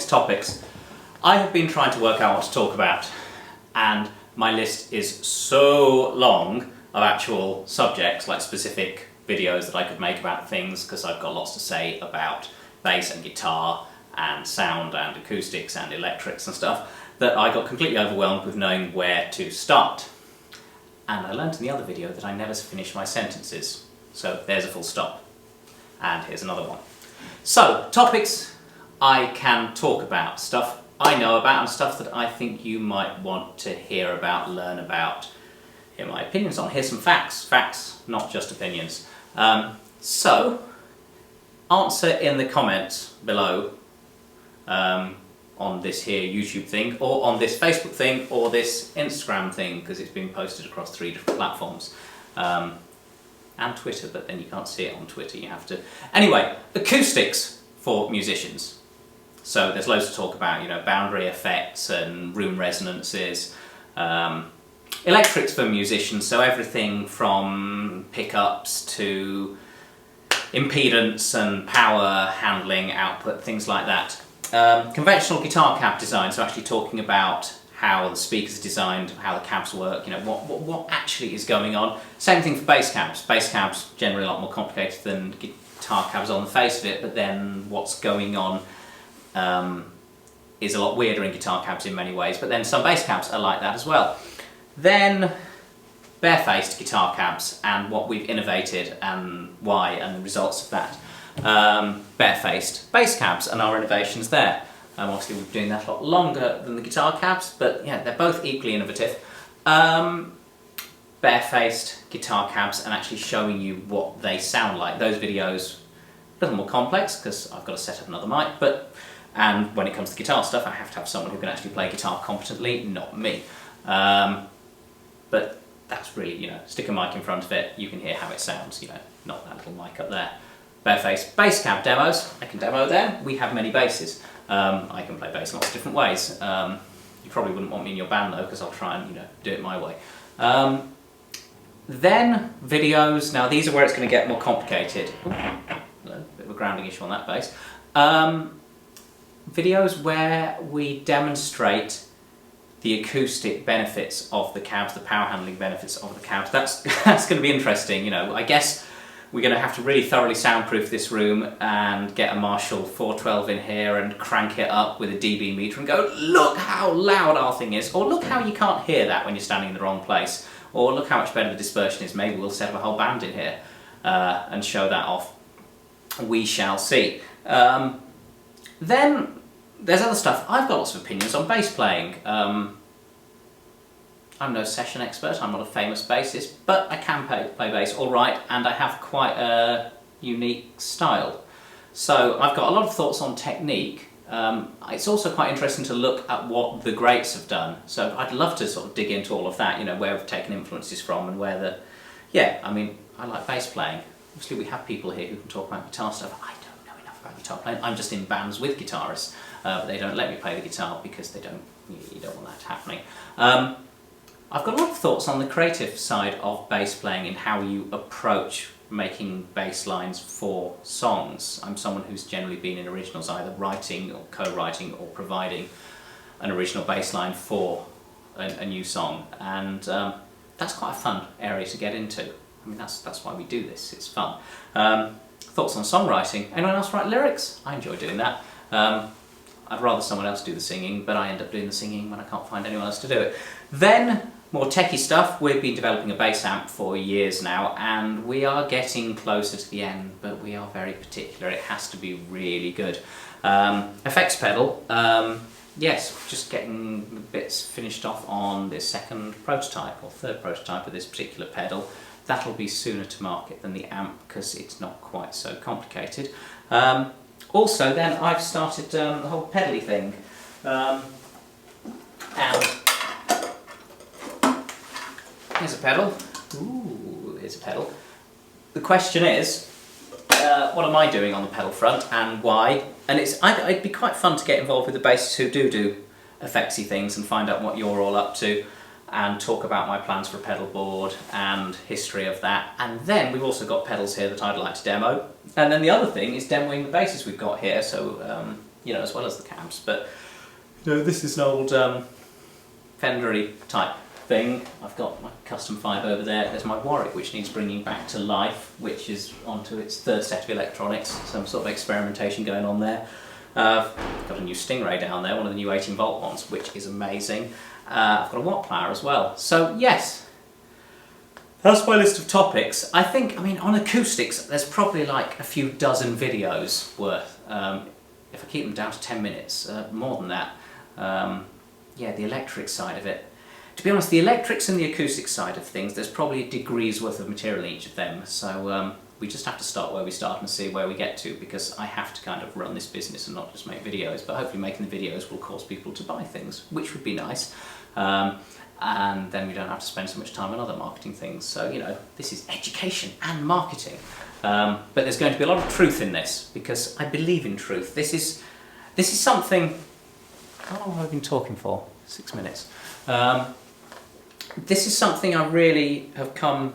Topics. I have been trying to work out what to talk about, and my list is so long of actual subjects, like specific videos that I could make about things, because I've got lots to say about bass and guitar and sound and acoustics and electrics and stuff, that I got completely overwhelmed with knowing where to start. And I learned in the other video that I never finish my sentences, so there's a full stop. And here's another one. So, topics I can talk about, stuff I know about and stuff that I think you might want to hear about, learn about, hear my opinions on. Here's some facts, not just opinions. So, answer in the comments below on this here YouTube thing, or on this Facebook thing, or this Instagram thing, because it's been posted across 3 different platforms. And Twitter, but then you can't see it on Twitter, you have to... Anyway, acoustics for musicians. So there's loads to talk about, you know, boundary effects and room resonances. Electrics for musicians, so everything from pickups to impedance and power handling, output, things like that. Conventional guitar cab design, so actually talking about how the speakers are designed, how the cabs work, you know, what actually is going on. Same thing for bass cabs. Bass cabs generally a lot more complicated than guitar cabs on the face of it, but then what's going on is a lot weirder in guitar cabs in many ways, but then some bass cabs are like that as well. Then barefaced guitar cabs and what we've innovated and why and the results of that. Barefaced bass cabs and our innovations there. Obviously we've been doing that a lot longer than the guitar cabs, but yeah, they're both equally innovative. Barefaced guitar cabs and actually showing you what they sound like. Those videos, a little more complex because I've got to set up another mic, and when it comes to guitar stuff I have to have someone who can actually play guitar competently, not me. But that's really, you know, stick a mic in front of it, you can hear how it sounds, you know, not that little mic up there. Barefaced bass cab demos, I can demo them. We have many basses. I can play bass in lots of different ways. You probably wouldn't want me in your band though, because I'll try and, you know, do it my way. Then videos. Now these are where it's going to get more complicated. Ooh, a bit of a grounding issue on that bass. Videos where we demonstrate the acoustic benefits of the cabs, the power handling benefits of the cabs. That's going to be interesting. You know, I guess we're going to have to really thoroughly soundproof this room and get a Marshall 412 in here and crank it up with a dB meter and go, look how loud our thing is, or look how you can't hear that when you're standing in the wrong place, or look how much better the dispersion is. Maybe we'll set up a whole band in here and show that off. We shall see. Then there's other stuff. I've got lots of opinions on bass playing. I'm no session expert, I'm not a famous bassist, but I can play bass all right, and I have quite a unique style. So I've got a lot of thoughts on technique. It's also quite interesting to look at what the greats have done. So I'd love to sort of dig into all of that, you know, where we've taken influences from and where the... Yeah, I mean, I like bass playing. Obviously we have people here who can talk about guitar stuff. I don't know enough about guitar playing. I'm just in bands with guitarists, but they don't let me play the guitar because they don't... You don't want that happening. I've got a lot of thoughts on the creative side of bass playing and how you approach making bass lines for songs. I'm someone who's generally been in originals, either writing or co-writing or providing an original bass line for a new song, and that's quite a fun area to get into. I mean, that's why we do this, it's fun. Thoughts on songwriting. Anyone else write lyrics? I enjoy doing that. I'd rather someone else do the singing, but I end up doing the singing when I can't find anyone else to do it. Then, more techie stuff. We've been developing a bass amp for years now, and we are getting closer to the end, but we are very particular. It has to be really good. Effects pedal. Yes, just getting the bits finished off on this second prototype, or third prototype of this particular pedal. That'll be sooner to market than the amp, because it's not quite so complicated. Also then, I've started the whole pedally thing. And here's a pedal. Ooh, here's a pedal. the question is, what am I doing on the pedal front and why? And it'd be quite fun to get involved with the bassists who do effectsy things and find out what you're all up to and talk about my plans for a pedal board and history of that. And then we've also got pedals here that I'd like to demo. And then the other thing is demoing the basses we've got here, so you know, as well as the cabs. But you know, this is an old Fender-y type thing. I've got my custom 5 over there. There's my Warwick, which needs bringing back to life, which is onto its 3rd set of electronics. Some sort of experimentation going on there. I've got a new Stingray down there, one of the new 18-volt ones, which is amazing. I've got a watt player as well. So yes, that's my list of topics. I mean, on acoustics, there's probably like a few dozen videos worth. If I keep them down to 10 minutes, more than that. Yeah, the electric side of it. To be honest, the electrics and the acoustic side of things, there's probably a degree's worth of material in each of them. So we just have to start where we start and see where we get to, because I have to kind of run this business and not just make videos. But hopefully making the videos will cause people to buy things, which would be nice. And then we don't have to spend so much time on other marketing things. So, you know, this is education and marketing. But there's going to be a lot of truth in this, because I believe in truth. This is something... How long have I been talking for? 6 minutes. This is something I really have come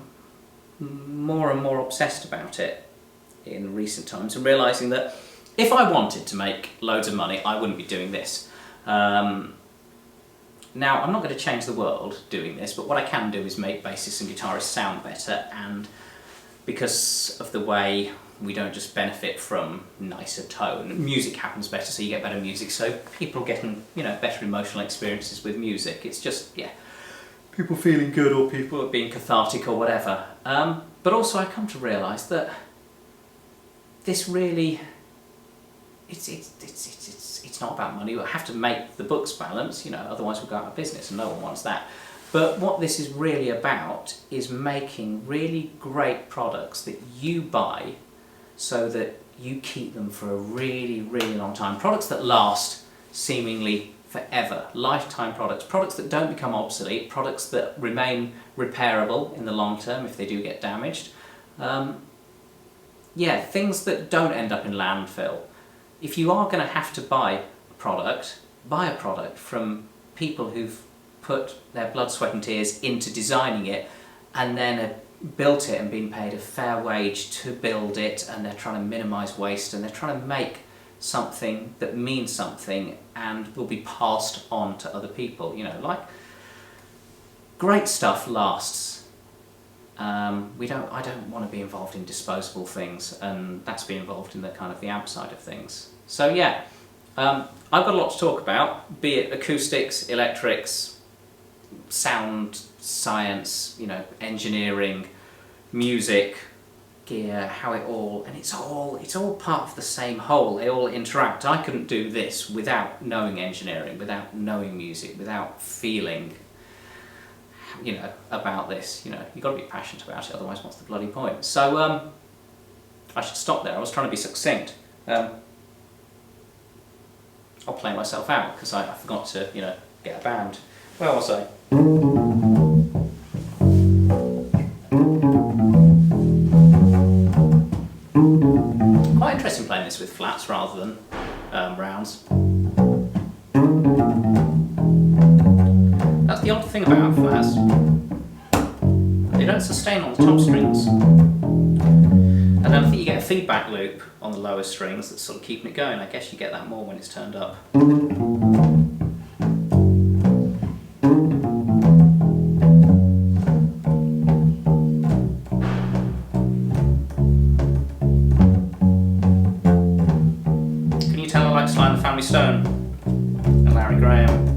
more and more obsessed about it in recent times, and realising that if I wanted to make loads of money, I wouldn't be doing this. Now, I'm not going to change the world doing this, but what I can do is make bassists and guitarists sound better, and because of the way we don't just benefit from nicer tone, music happens better, so you get better music, so people getting, you know, better emotional experiences with music. It's just, yeah, people feeling good or people being cathartic or whatever. But also I come to realise that this really, it's not about money. I have to make the books balance, you know, otherwise we'll go out of business, and no one wants that. But what this is really about is making really great products that you buy so that you keep them for a really, really long time. Products that last seemingly forever. Lifetime products. Products that don't become obsolete. Products that remain repairable in the long term if they do get damaged. Yeah, things that don't end up in landfill. If you are going to have to buy a product from people who've put their blood, sweat and tears into designing it, and then built it and been paid a fair wage to build it, and they're trying to minimise waste, and they're trying to make something that means something and will be passed on to other people. You know, like, great stuff lasts. I don't want to be involved in disposable things, and that's been involved in the kind of the amp side of things. So yeah, I've got a lot to talk about, be it acoustics, electrics, sound, science, you know, engineering, music, gear, how it all, and it's all part of the same whole. They all interact. I couldn't do this without knowing engineering, without knowing music, without feeling, you know, about this. You know, you've got to be passionate about it, otherwise what's the bloody point? So I should stop there. I was trying to be succinct. I'll play myself out because I forgot to, you know, get a band. Where was I? Quite interesting playing this with flats rather than rounds. That's the odd thing about flats. They don't sustain on the top strings. And then I think you get a feedback loop on the lower strings that's sort of keeping it going. I guess you get that more when it's turned up. Can you tell I like Sly and the Family Stone and Larry Graham?